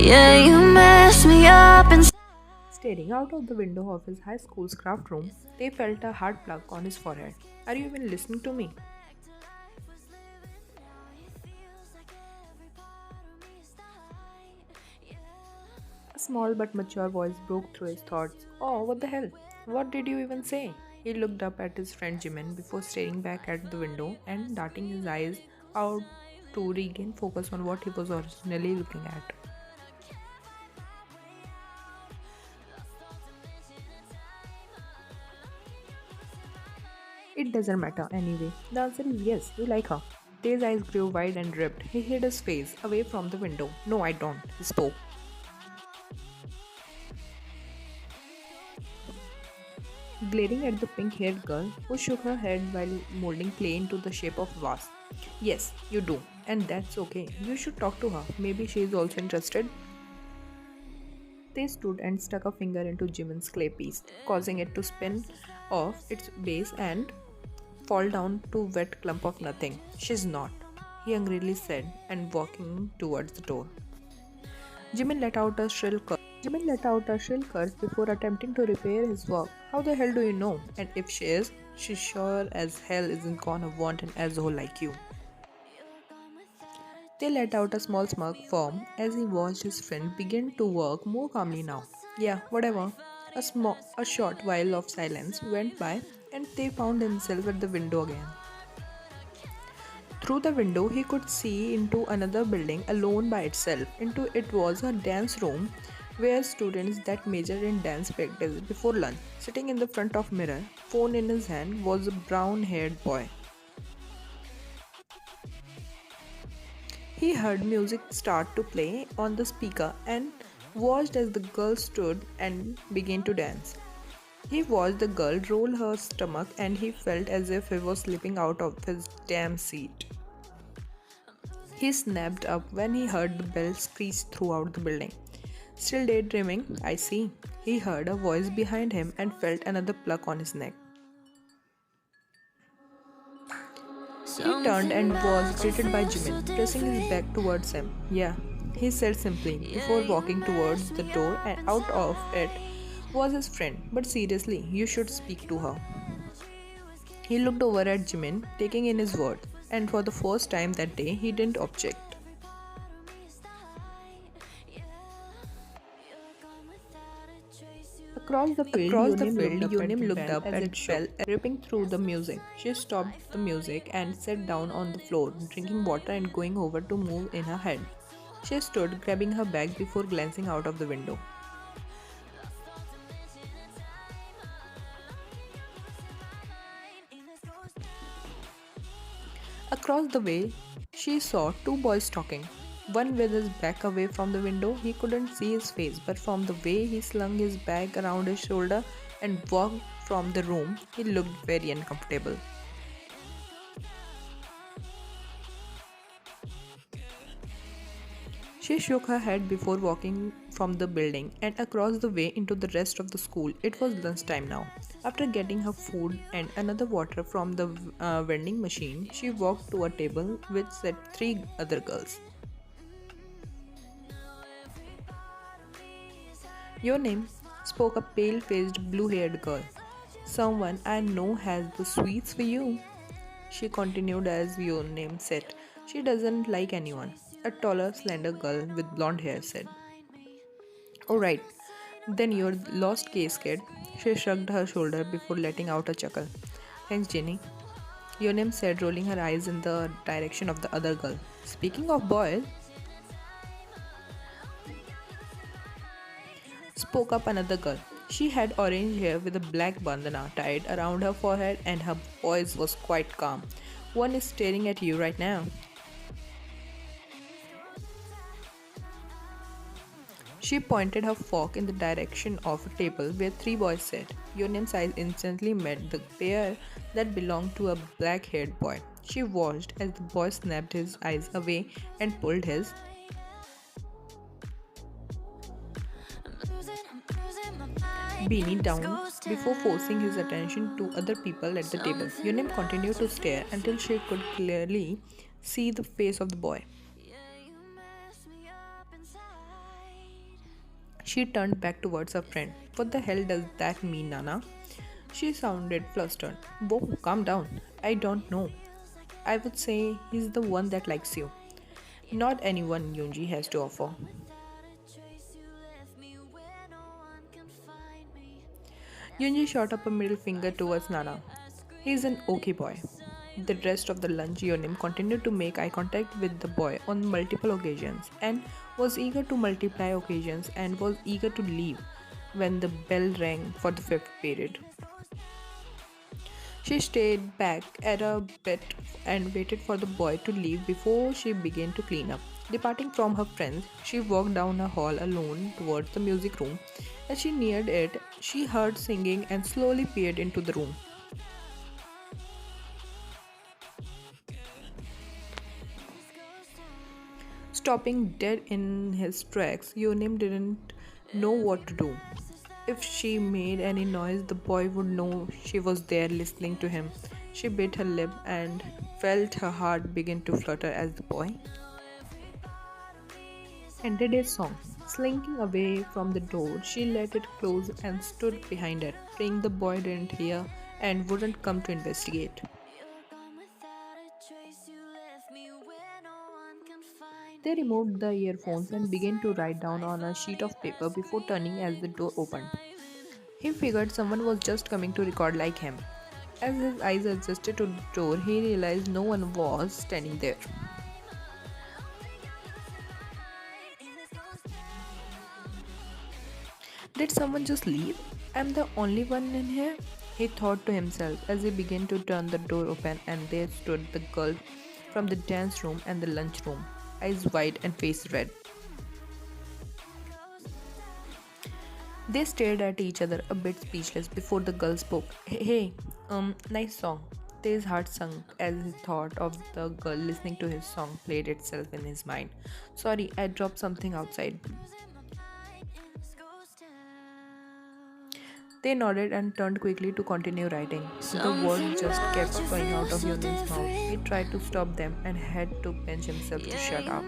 Yeah, you mess me up and Staring out of the window of his high school's craft room, they felt a hard plug on his forehead. Are you even listening to me? A small but mature voice broke through his thoughts. Oh, what the hell? What did you even say? He looked up at his friend Jimin before staring back at the window and darting his eyes out to regain focus on what he was originally looking at. It doesn't matter anyway. The answer is yes, you like her. Tay's eyes grew wide and ripped. He hid his face away from the window. No, I don't, he spoke. Glaring at the pink haired girl who shook her head while molding clay into the shape of a vase. Yes, you do, and that's okay. You should talk to her. Maybe she is also interested. They stood and stuck a finger into Jimin's clay piece, causing it to spin off its base and fall down to wet clump of nothing. She's not, he angrily said, and walking towards the door. Jimin let out a shrill curse. Jimin let out a shrill curse before attempting to repair his work. How the hell do you know? And if she is, she sure as hell isn't gonna want an asshole like you. They let out a small smirk firm as he watched his friend begin to work more calmly now. Yeah, whatever. A short while of silence went by and they found himself at the window again. Through the window, he could see into another building alone by itself. Into it was a dance room where students that major in dance practice before lunch. Sitting in the front of mirror, phone in his hand, was a brown-haired boy. He heard music start to play on the speaker and watched as the girl stood and began to dance. He watched the girl roll her stomach and he felt as if he was slipping out of his damn seat. He snapped up when he heard the bell screech throughout the building. Still daydreaming, I see. He heard a voice behind him and felt another pluck on his neck. He turned something and was about you greeted by feels so Jimin, pressing his different. back towards him. Yeah, he said simply, Yeah, before you walking towards mess the me door, up and out of it inside. was his friend. But seriously, you should speak to her. He looked over at Jimin, taking in his words, and for the first time that day, he didn't object. Across the field, Yunim looked up and fell, ripping through the music. She stopped the music and sat down on the floor, drinking water and going over to move in her head. She stood, grabbing her bag before glancing out of the window. Across the way, she saw two boys talking. One with his back away from the window, he couldn't see his face, but from the way he slung his bag around his shoulder and walked from the room, he looked very uncomfortable. She shook her head before walking from the building and across the way into the rest of the school. It was lunchtime now. After getting her food and another water from the vending machine, she walked to a table which sat three other girls. Your name? Spoke a pale faced, blue haired girl. Someone I know has the sweets for you. She continued as your name said. She doesn't like anyone. A taller, slender girl with blonde hair said. Alright, then you're lost case kid. She shrugged her shoulder before letting out a chuckle. Thanks, Jenny. Yonim said, rolling her eyes in the direction of the other girl. Speaking of boys, spoke up another girl. She had orange hair with a black bandana tied around her forehead and her voice was quite calm. One is staring at you right now. She pointed her fork in the direction of a table where three boys sat. Yonim's eyes instantly met the pair that belonged to a black haired boy. She watched as the boy snapped his eyes away and pulled his beanie down before forcing his attention to other people at the table. Yunim continued to stare until she could clearly see the face of the boy. She turned back towards her friend. What the hell does that mean, Nana? She sounded flustered. Whoa, calm down. I don't know. I would say he's the one that likes you. Not anyone Yunji has to offer. Yunji shot up a middle finger towards Nana. He's an okay boy. The rest of the lunch, Yonim continued to make eye contact with the boy on multiple occasions and was eager to multiply occasions and was eager to leave when the bell rang for the fifth period. She stayed back at a bit and waited for the boy to leave before she began to clean up. Departing from her friends, she walked down a hall alone towards the music room. As she neared it, she heard singing and slowly peered into the room. Stopping dead in his tracks, Yonim didn't know what to do. If she made any noise, the boy would know she was there listening to him. She bit her lip and felt her heart begin to flutter as the boy ended his song. Slinking away from the door, she let it close and stood behind it, praying the boy didn't hear and wouldn't come to investigate. They removed the earphones and began to write down on a sheet of paper before turning as the door opened. He figured someone was just coming to record like him. As his eyes adjusted to the door, he realized no one was standing there. Did someone just leave? I'm the only one in here? He thought to himself as he began to turn the door open, and there stood the girl from the dance room and the lunch room, eyes wide and face red. They stared at each other a bit speechless before the girl spoke. Hey, nice song. His heart sunk as he thought of the girl listening to his song played itself in his mind. Sorry, I dropped something outside. They nodded and turned quickly to continue writing. The words just kept flowing out of Yunim's mouth. He tried to stop them and had to pinch himself to shut up.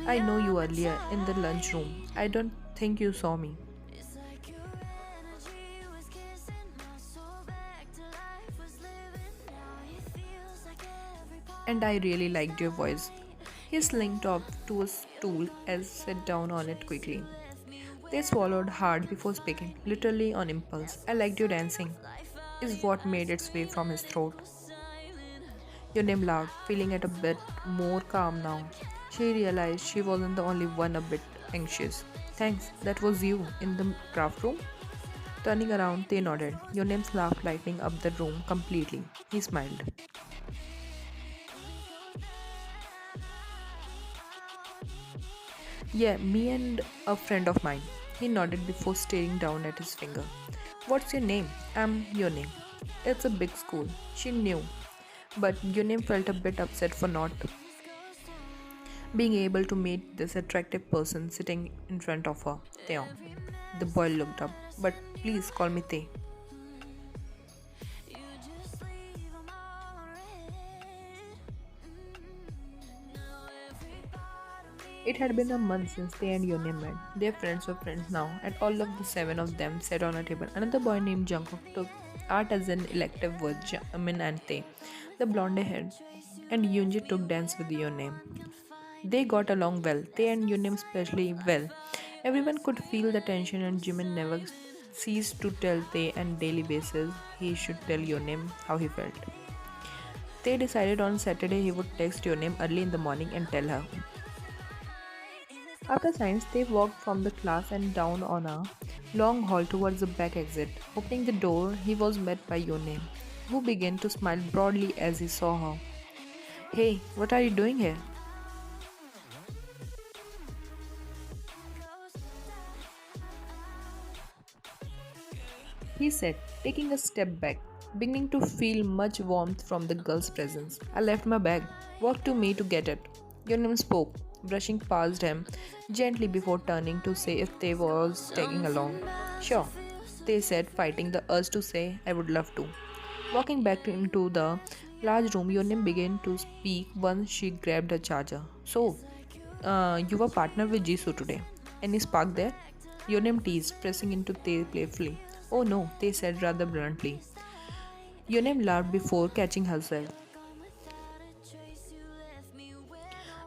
I know you earlier in the lunchroom. I don't think you saw me. And I really liked your voice. He slinked off to a stool and sat down on it quickly. They swallowed hard before speaking, literally on impulse. I liked your dancing, is what made its way from his throat. Yonim laughed, feeling it a bit more calm now. She realized she wasn't the only one a bit anxious. Thanks, that was you in the craft room? Turning around, they nodded. Yonim's laugh lighting up the room completely. He smiled. Yeah, me and a friend of mine. He nodded before staring down at his finger. What's your name? I'm Yonim. It's a big school. She knew. But Yonim felt a bit upset for not being able to meet this attractive person sitting in front of her. Theo. The boy looked up. But please call me Te. It had been a month since they and Yonem met. Their friends were friends now, and all of the seven of them sat on a table. Another boy named Jungkook took art as an elective with Jamin and Tae, the blonde haired, and Yoonji took dance with Yonem. They got along well, Tae and Yonem especially well. Everyone could feel the tension, and Jimin never ceased to tell Tae on daily basis he should tell Yonem how he felt. They decided on Saturday he would text Yonem early in the morning and tell her. After science, they walked from the class and down on a long hall towards the back exit. Opening the door, he was met by Yone, who began to smile broadly as he saw her. Hey, what are you doing here? He said, taking a step back, beginning to feel much warmth from the girl's presence. I left my bag. Walk to me to get it. Yonem spoke, brushing past him gently before turning to say if they was tagging along. Sure, they said, fighting the urge to say, I would love to. Walking back into the large room, Yonem began to speak once she grabbed a charger. So, you were partnered with Jisoo today. Any spark there? Yonem teased, pressing into Tay playfully. Oh no, Tay said rather bluntly. Yonem laughed before catching herself.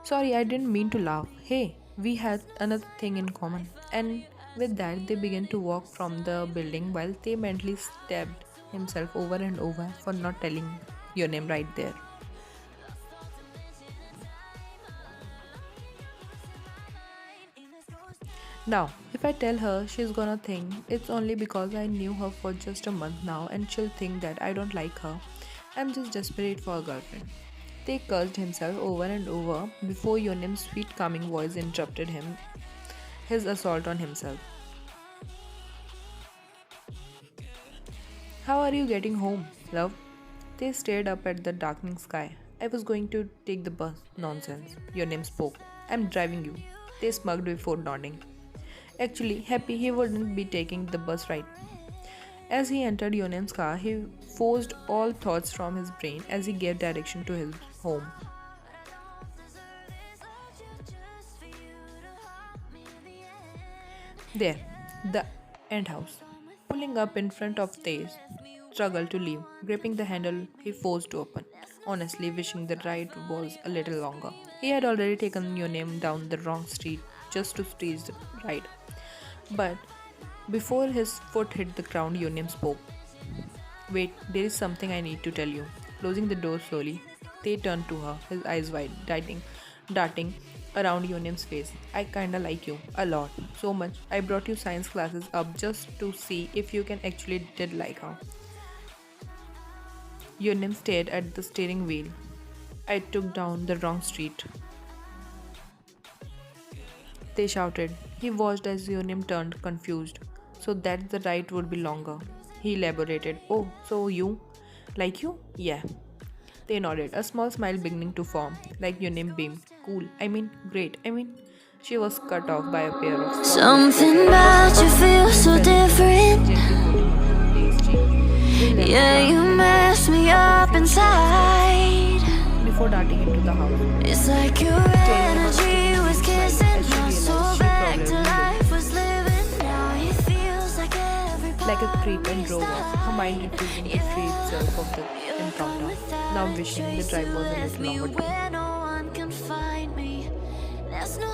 Sorry, I didn't mean to laugh. Hey, we had another thing in common. And with that, they began to walk from the building while Tay mentally stabbed himself over and over for not telling Yonem right there. Now, if I tell her, she's gonna think it's only because I knew her for just a month now and she'll think that I don't like her. I'm just desperate for a girlfriend. They cursed himself over and over before Yonem's sweet calming voice interrupted his assault on himself. How are you getting home, love? They stared up at the darkening sky. I was going to take the bus. Nonsense. Yonem spoke. I'm driving you. They smirked before nodding. Actually, happy he wouldn't be taking the bus ride. As he entered Yonem's car, he forced all thoughts from his brain as he gave direction to his home. There, the end house. Pulling up in front of Tej, struggled to leave, gripping the handle he forced to open, honestly wishing the ride was a little longer. He had already taken Yonem down the wrong street just to stage the ride. But before his foot hit the ground, Yonem spoke. Wait, there is something I need to tell you. Closing the door slowly, Tay turned to her, his eyes wide, darting around Yonem's face. I kinda like you, a lot, so much. I brought you science classes up just to see if you can actually did like her. Yonem stared at the steering wheel. I took down the wrong street. They shouted. He watched as Yonem turned, confused. So that the ride would be longer. He elaborated. Oh, so you? Like you? Yeah. They nodded, a small smile beginning to form, like Yonem beamed. Cool. I mean, great. I mean, she was cut off by a pair of Something about you feels so different. Yeah, you mess me up inside. Before darting into the house. It's like your energy was kissing my soul back to life was living. Now it feels like every Like a creep and drove off, her mind refusing to free itself of the encounter, now wishing the drive was a little longer. where no one can find me. There's no